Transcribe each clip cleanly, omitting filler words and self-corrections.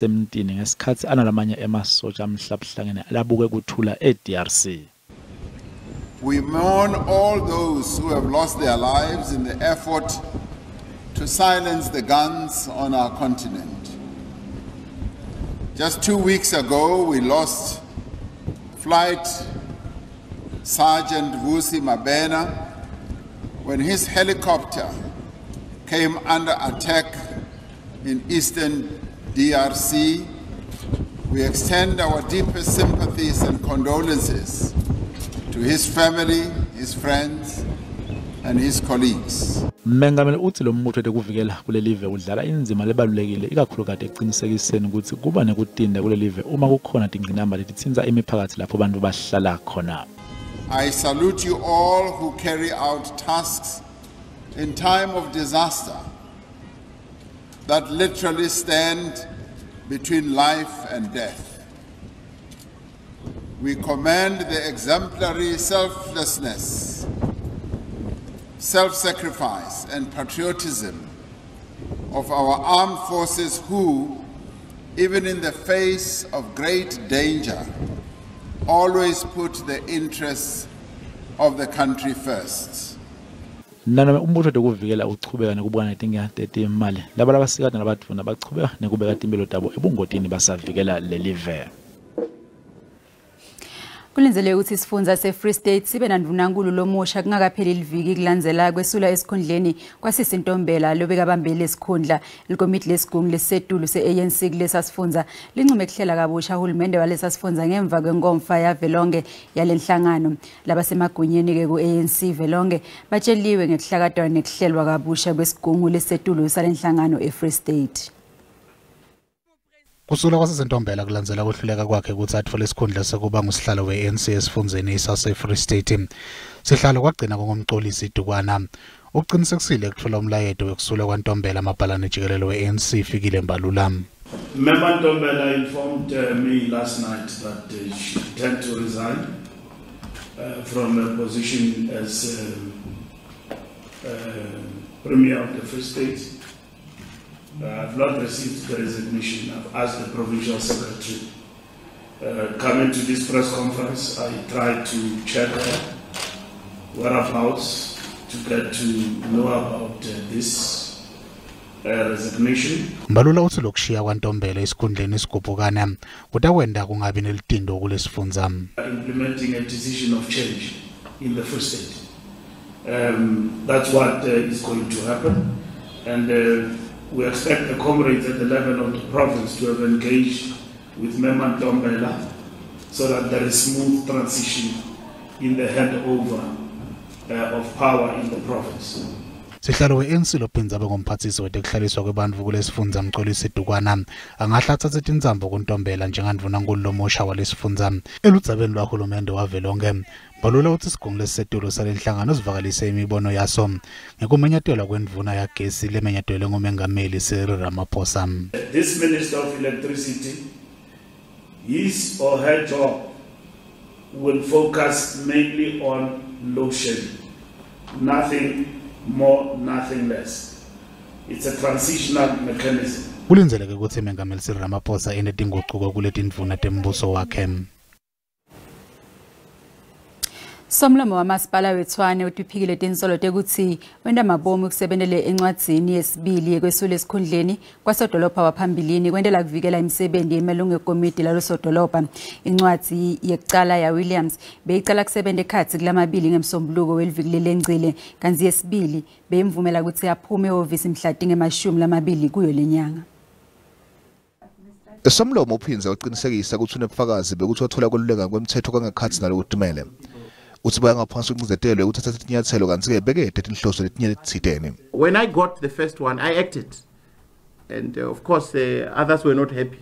17 ngesikhathi analamanye emasotsha amhlabuhlangene alabuke kuthula eDRC. We mourn all those who have lost their lives in the effort to silence the guns on our continent. Just 2 weeks ago, we lost Flight Sergeant Vusi Mabena when his helicopter came under attack in eastern DRC. We extend our deepest sympathies and condolences to his family, his friends, and his colleagues. Mengameli uthi lo mbutho ekuvikela kule live udlala inzima lebalulekile ikakhulukazi eqinisekiseni ukuthi kuba nekutinda kule live uma kukhona tingqinamba letithinza imiphakathi lapho abantu bahlala khona. I salute you all who carry out tasks in time of disaster that literally stand between life and death. We commend the exemplary selflessness, self-sacrifice and patriotism of our armed forces who, even in the face of great danger, always put the interests of the country first. Nana umbutho dokuvikela uchubeka nekubona itinga tetimali laba labasikade nabatfuna bachubeka nekubeka timpilo tabo ebungotini basavikela le live. Kulinzelwe ukuthi isifundza se-Free State sibe nandvunankulu lomusha kungakapheli liviki kulandzela kwesula esikhundleni kwasisintombela lobeka bambele esikhundla likomiti lesigungu lesetulu se-ANC kulesa sifundza lincume kuhlela kabusha uhulumende walesa sifundza ngemva kwenkomfa yavelonke yalenhlangano labasemagunyeni ke ku-ANC velonke batsheliwe ngekuhlakatwa nekuhlelwa kabusha kwesigungu lesetulu salenhlangano e-Free State. Kusula kwasisintombela kulandzela kuhluleka kwakhe ukuthi athole isikhundla sekuba ngusihlalo we-ANC esifundzeni sase-Free State. Sihlalo kwagcina ngomxolisi idukwana. Uqinisekisile ukuthola umlayeto wekusula kwaNtombela amabhalane jikelelo we-ANC ifikile Mbalula. Member Ntombela informed me last night that she intended to resign from her position as Premier of the Free State. I've not received the resignation. I've asked the Provincial Secretary. Coming to this press conference, I tried to check her whereabouts to get to know about this resignation. Mbalula uthi lokushiya kwaNtombela esikhundleni isigubhukana kutakwenda kungabi nelitindo kulesifundza. Implementing a decision of change in the Free State. That's what is going to happen, and we expect the comrades at the level of the province to have engaged with Member Ntombela so that there is smooth transition in the handover of power in the province. Sihlalo we-ANC loPhindzaba ngomphathisi wetekuhlaliswa kwebantfu kulesifundza mxolisi idukwana angahlatsa Tindzaba kuNtombela njengandvunankulu lomusha walesifundza eludzabeni lwahulumende wavelonke. Mbalula uthi isigungu lesetulu salenhlangano sivakalise imibono yaso ngekumenyatelwa kwendvuna yagesi lemenyatelwe ngumengameli Cyril Ramaphosa. This Minister of Electricity, his or her job will focus mainly on load shedding. Nothing more, nothing less. It's a transitional mechanism. Kulinzeleke ukuthi umengameli Cyril Ramaphosa enetinguquko kuletindvuna tembuso wakhe. Somlomo wamasipala weTshwane utiphikile tinsolo tekuthi wenda mabomu kusebenzele encwadzini yesibili yekwesula esikhundleni kwasodolopha waphambilini kwendela kuvikela imisebenzi yemalungu ekomiti lalosodolopha. Incwadzi yekucala ya Williams beyicala kusebenza ekhatsi kulamabili ngemsombuluko weliviki lengcile kanzi yesibili beyimvumela ukuthi aphume ehhovisi mhlati nge-20 kuyo lenyanga. Somlomo uphinza uqinisekisa ukuthi unebufakazi bekuthi wathola kweluleka kwemthetho kangakhathi nalokutimele. When I got the first one, I acted. And of course, others were not happy.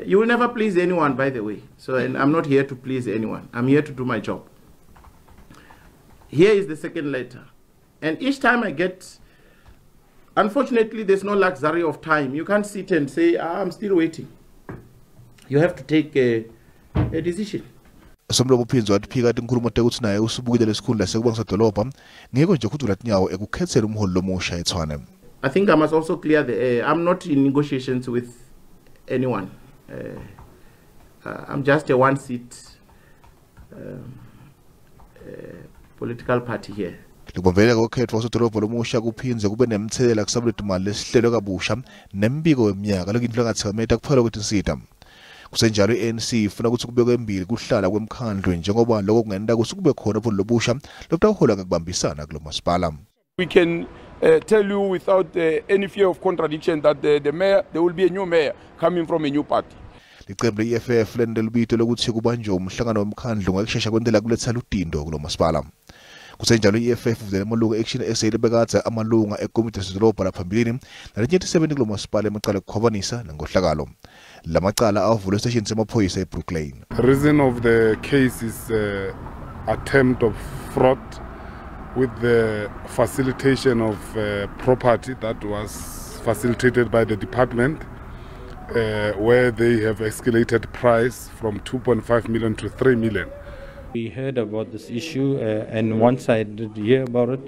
You will never please anyone, by the way. So, and I'm not here to please anyone. I'm here to do my job. Here is the second letter. And each time I get, unfortunately, there's no luxury of time. You can't sit and say, I'm still waiting. You have to take a decision. I think I must also clear the air. I'm not in negotiations with anyone. I'm just a one-seat political party here. Likubambela kokhethwa kwasodolobha lomusha kuphinze kube nemthelela kusabulethimali lesihlelo kabusha nembiko weminyaka lokindlu engathikameta kuphela kwetinsita. Kusenjalo i-ANC ifuna ukuthi kubekwe embili kuhlala kwemkhandlu njengoba lokho kungenda kusukube khona pho lobusha lokutahola ngakubambisana kulo masipala. We can tell you without any fear of contradiction that the mayor, there will be a new mayor coming from a new party. Liqembu le-EFF lendela ubito lokuthi kubanjwe umhlangano wemkhandlu ngokushesha kwendlela kuletha utindo kulo masipala. Kusenjalo i-EFF uvela amalunga Action SA lebekade amalunga ekomiti yasedolobha laphambilini nale-97 kulo masipala emacala okukhwabanisa nangohlakalo. La macala avulwe estation semaphoyisa eBrooklyn. The reason of the case is attempt of fraud with the facilitation of property that was facilitated by the department, where they have escalated price from 2.5 million to 3 million. We heard about this issue, and once I did hear about it,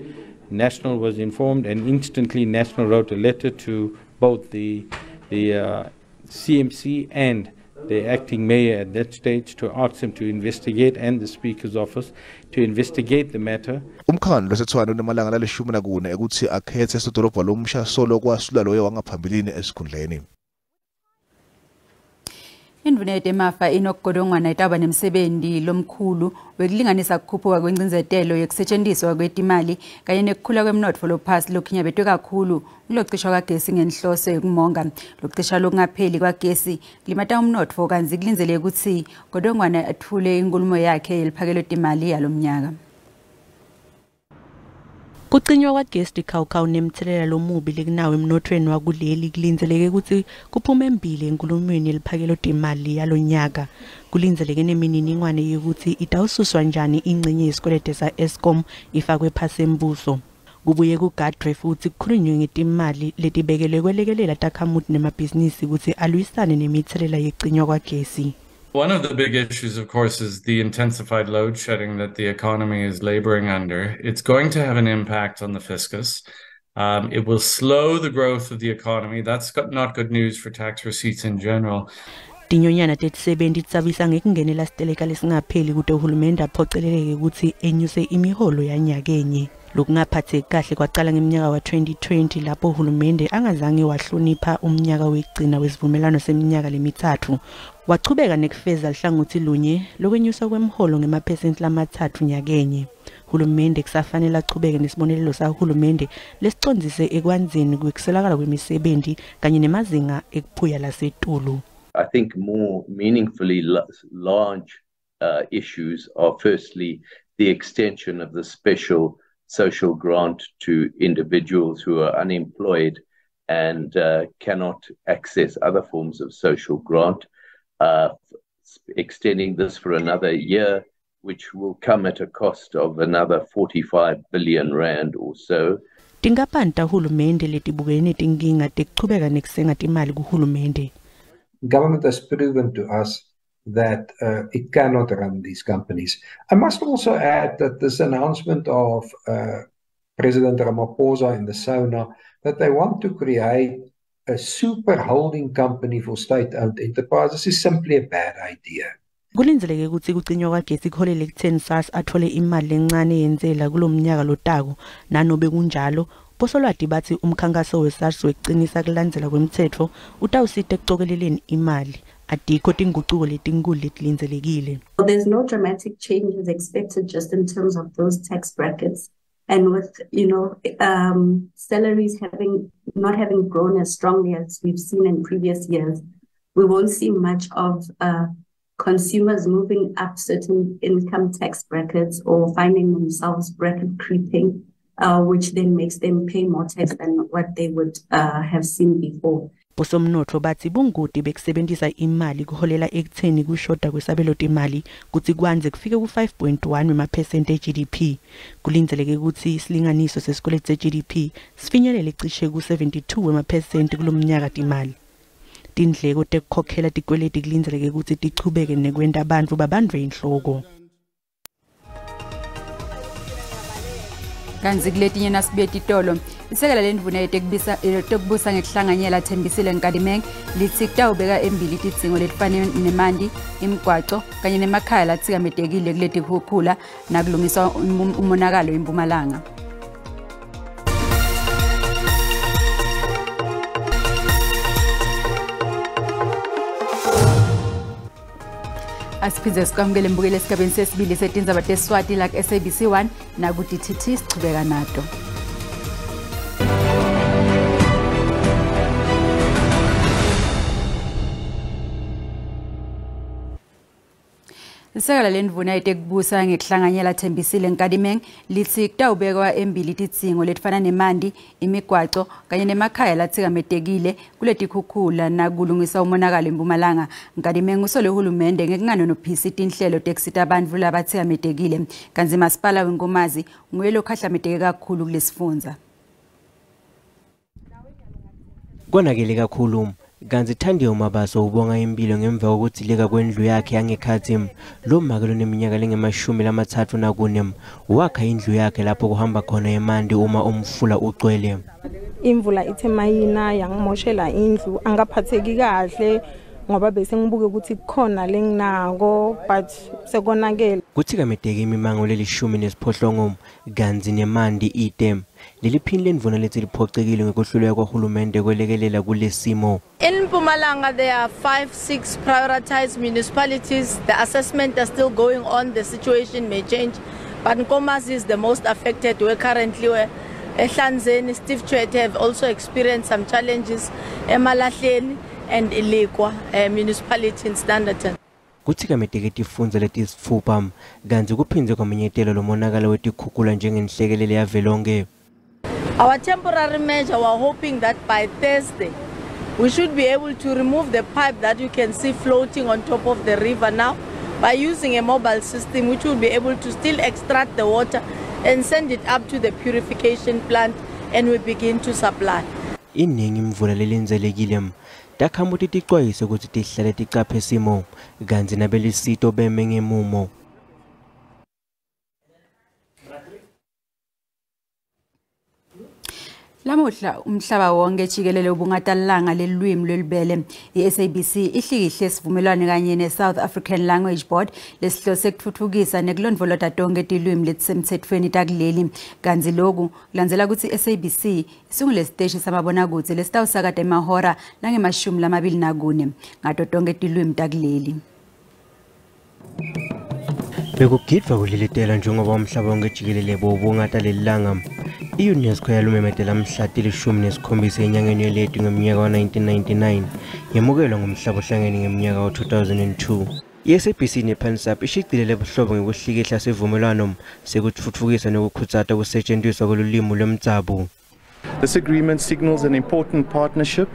National was informed, and instantly National wrote a letter to both the CMC and the acting mayor at that stage to ask him to investigate, and the Speaker's office to investigate the matter. Umkhandlu wasethwana unemalanga la-14 ekuthi akhethe esodolobha lomusha solo kwasula loyo wangaphambilini esikhundleni. Indvuna yetemafa inokugodongwana itaba nemsebenzi lomkhulu wekulinganisa kukhuphuka kwencindezelo yekusetshenziswa kwetimali kanye nekukhula kwemnotfo lophasi lokhinyabetwe kakhulu kulocishwa kagesi ngenhloso yokumonga. Lokucisha lokungapheli kwagesi limata umnotfo kanzi kulinzeleke ukuthi godongwana athule inkulumo yakhe yeliphakelo timali yalomnyaka. Kucinywa kwagesi likhawukhawu nemthelela lomubi lekunawo emnothweni wakuleli kulinzeleke ukuthi kuphume embili enkulumweni yeliphakelo timali yalonyaka. Kulinzeleke nemininingwane yokuthi itawususwa njani ingcenye yesikwelede sa-Eskom ifakwe phasi embuso. Kubuye kugadwe futhi kukhulunywe ngetimali letibekelwe kwelekelela takhamuti nemabhizinisi ukuthi alwisane nemithelela yecinywa kwagesi. One of the big issues, of course, is the intensified load shedding that the economy is laboring under. It's going to have an impact on the fiscus. It will slow the growth of the economy. That's not good news for tax receipts in general. Tinyonyana tetisebenzi tsabisa ngekungenela siteleka lesingapheli ukuthi uhulumende aphoceleleke ukuthi enyuse imiholo yanyakenye. Lokungaphatheki kahle kwaqala ngeminyaka wa 2020 lapho uhulumende angazange wahlonipha umnyaka wekugcina wesivumelano seminyaka lemithathu. Wachubeka nekufeza lihlangothi lunye lokwenyusa kwemiholo ngemaphesenti lamathathu nyakenye. Hulumende kusafanele achubeke nesibonelelo sahulumende lesicondzise ekwanzeni kwekuselakala kwemisebenzi kanye nemazinga ekuphuya lasetulu. I think more meaningfully large issues are firstly the extension of the special social grant to individuals who are unemployed and cannot access other forms of social grant, extending this for another year, which will come at a cost of another 45 billion rand or so. Tingapanta hulumende letibukene tinginga tekuchubeka nekusenga timali kuhulumende. Government has proven to us that it cannot run these companies. I must also add that this announcement of President Ramaphosa in the SONA that they want to create a super holding company for state-owned enterprises is simply a bad idea. Kulinzeleke ukuthi kucinywa kwagesi kuholele ekutheni SARS athole imali encane yenzela kulomnyaka lotako nanobe kunjalo Bosolwati bathi umkhankaso weSARS wekucinisa kulandzela kwemthetho utawusita ekucokeleleni imali adikho tinguquko letinkulu letilinzelekile. There's no dramatic changes expected just in terms of those tax brackets, and with salaries not having grown as strongly as we've seen in previous years, we won't see much of consumers moving up certain income tax brackets or finding themselves bracket creeping, which then makes them pay more tax than what they would have seen before. Bosomnotho bathi bungudi bekusebenzisa imali kuholela ekutheni kushoda kwesabelo timali kuthi kwanze kufike ku5.1 wema% eGDP. Kulindeleke ukuthi isilinganiso sesikweletu seGDP sifinyelele cishe ku72 wema% kulomnyaka timali. Tindleko tekukhokhela tikweleti kulindeleke ukuthi tichubeke nekwenta abantu babandwe inhloko. Kanzi kuletinye nasibuye titolo isekela lendvuna yetekubusa ngekuhlanganyela Thembisile Nkadimeng lithi kutawubeka embili tidzingo letifana nemanti, imigwaco kanye nemakhaya latsikametekile kuletikhukhula nakulungiswa umonakalo eMpumalanga. Asiphindze sikwamukele mbukele esigabeni sesibili setindzaba tesiSwati like SABC 1 nakuti TT sichubeka nato. Isekela lendvuna yetekubusa ngekuhlanganyela Thembisile Nkadimeng lithi kutawubekwa embili tidzingo letifana nemanti, imigwaco kanye nemakhaya latsikametekile kuletikhukhula nakulungisa umonakalo eMpumalanga. Nkadimeng usole uhulumende ngekunganonophisi tinhlelo tekusita abantu labatsikametekile kanzi masipala wenkomazi nguye lokhahlameteke kakhulu kulesifundza. Konakele kakhulu kanzi Thandiwe Mabaso ubonga impilo ngemva kokutsileka kwendlu yakhe yangekhathi lo makelo neminyaka lenge-34 wakha indlu yakhe lapho kuhamba khona emanti uma umfula ugcwele. Imvula ithe mayina yangimoshela indlu angaphatheki kahle ngoba bese ngibuke ukuthi kukhona lenginako but sekonakele. Kuthi kameteke imimango leli-18 kanzi nemanti item leliphini lendvuna lethi liphocekile ngekuhluleka kwahulumende kwelekelela kulesimo. In Mpumalanga there are 5-6 prioritized municipalities. The assessment is still going on. The situation may change, but Nkomazi is the most affected. We're currently Ehlanzeni, Steve Chwete have also experienced some challenges. Emalahleni and Ilikwa municipality in Standerton. Kuthi kameteke tifundza letisifupha kanzi kuphindze kwamenyetelo lomonakalo wetikhukhula njengenhlekelele yavelonke. Our temporary measure, we're hoping that by Thursday we should be able to remove the pipe that you can see floating on top of the river now by using a mobile system which will be able to still extract the water and send it up to the purification plant and we begin to supply. Iningi imvula lelindzelekile takhamuti ticwayise ukuthi tihlale ticaphe simo kanzi nabelisito beme ngemumo. Lamuhla umhlaba wonke jikelele ubungatalanga lelwimi lwelibele iSABC ihlikihle sivumelwano kanye neSouth African Language Board lesihlose kuthuthukisa nekulondvolota tonke tilwimi letisemthethweni takuleli kanzi lokhu kulandzela ukuthi iSABC isungule siteshi samabonakudze lesitawusakata emahora lange-24 ngato tonke tilwimi takuleli. Bekugidwa kulilitela njengoba umhlaba wonke jikelele bobungata lelilanga. I-UNESCO yalumemetela mhla til-17 enyangeni yeleti ngeminyaka wa-1999 yemukelwa ngomhlaba ohlangene ngeminyaka wa-2002. I-SABC ne-PANSAP ishicilele buhlobo ngekuhlikihla sivumelwano sekutfutfukisa nokukhutsata kusetshenziswa kolulimi lwemdzabu. This agreement signals an important partnership.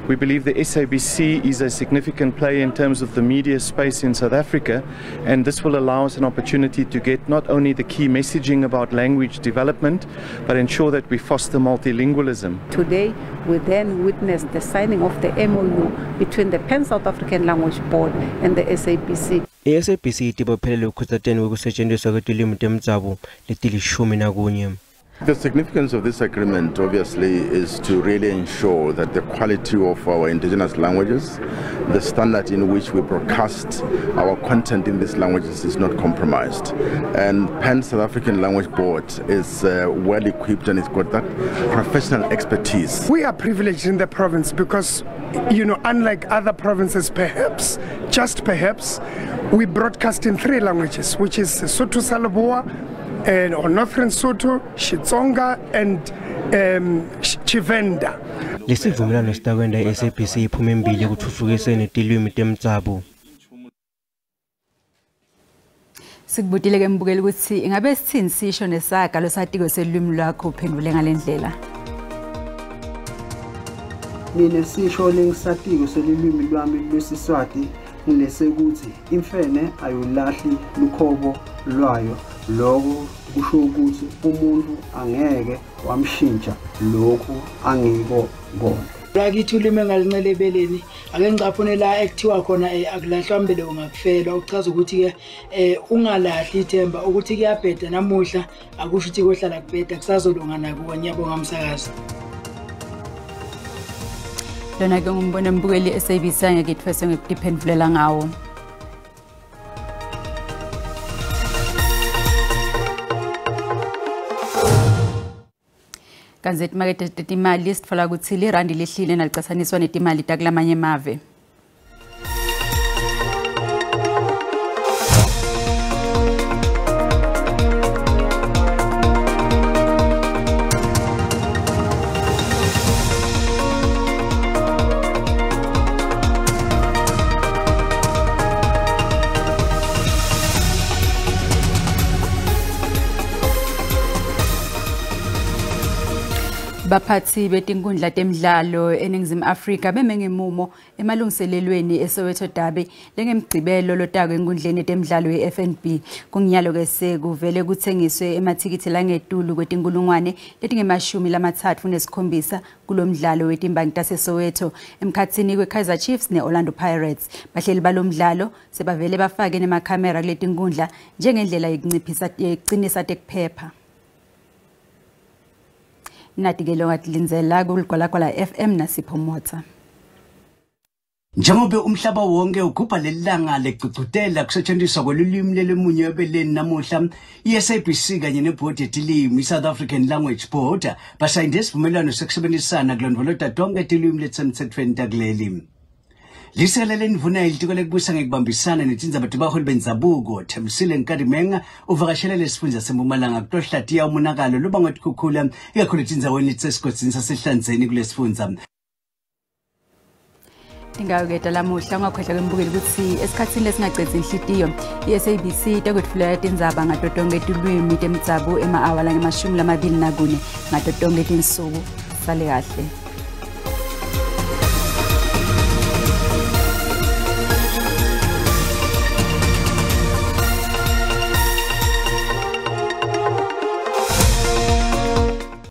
We believe the SABC is a significant player in terms of the media space in South Africa, and this will allow us an opportunity to get not only the key messaging about language development, but ensure that we foster multilingualism. Today, we then witnessed the signing of the MOU between the Pan-South African Language Board and the SABC. I-SABC itibophelele ekukhuthateni kwekusetshenziswa kwetilwimi temdzabu letilishumi. The significance of this agreement obviously is to really ensure that the quality of our indigenous languages, the standard in which we broadcast our content in these languages is not compromised. And Pan-South African Language Board is well equipped and it's got that professional expertise. We are privileged in the province because, you know, unlike other provinces perhaps, just perhaps, we broadcast in 3 languages, which is Sotho Salaboa, and or Northern Sotho, Xitsonga and Chivenda. Lesivumelwano sitakwenda iSABC iphume embili kuthuthukiseni tilwimi temdzabu. Sikubutile ke mbukeli ukuthi ingabe sithini sisho nesaga losatiko selwimi lwakho uphendule ngalendlela. Mina sisho lengisatiko selwimi lwami lwesiSwati ngilese ukuthi imfene ayolahli lukhobo lwayo. Lokho kusho ukuthi umuntu angeke wamshintsha lokhu angiko kona. Lakithi ulimi engalincele ebeleni ake ngicaphune la ekuthiwa khona akulahlwa mbele ungakufela ukuchaza ukuthi ke ungalahli ithemba ukuthi kuyabheda namuhla akusho ukuthi kohlala kubheda kusazolunga nakuwe. Ngiyabonga umsakazi. Lona ke ngumbona mbukeli SABC ngekithwese ngikuphendvulela ngawo. Kanzeti makete tetimali sitfola kutsi lirandi lehlile nalicasaniswa netimali takulamanye mave. Baphathi betinkundla temidlalo eNingizimu Afrika beme ngemumo emalungiselelweni eSoweto Derby lengemgcibelo lotako enkundleni temidlalo yeFNB. Kunginyalo ke sekuvele kuthengiswe emathikithi langetulu kwetinkulungwane letingu-37 kulomdlalo wetimbangi taseSoweto emkhatsini kweKaizer Chiefs neOrlando Pirates. Bahleli balomdlalo sebavele bafake nemakhamera kuletinkundla njengendlela yokucinisa tekuphepha. Natigelo ngatlinzela kuligwalagwala FM naSipho Motsa. Njengoba umhlaba wonke ugubha lelanga legcugcutela kusetshenziswa kwelulimi lelemunye ebeleni namuhla, iSABC kanye nebhodi yetilimi iSouth African Language Board basayinde isivumelwano sokusebenzisana kulondoloza tonke itilimi letsemthethweni takuleli. Lisekela lendvuna ilitiko lekubuyisa ngekubambisana netindzaba tebaholi bendzabuko Thembisile Nkadimenga uvakashele lesifundza seMpumalanga kutohlatiya umonakalo lobangwa tikhukhula ikakhulu tindzaweni letsesigosini sasehlandzeni kulesifundza. Tingawuketa lamuhla ungakhohlwa kwembukeli ukuthi esikhatsini lesingacedzi inhlitiyo iSABC takwetfulela tindzaba ngato tonke tilwimi temdzabu ema-awa lange 24 ngato tonke tinsuku. Sale kahle.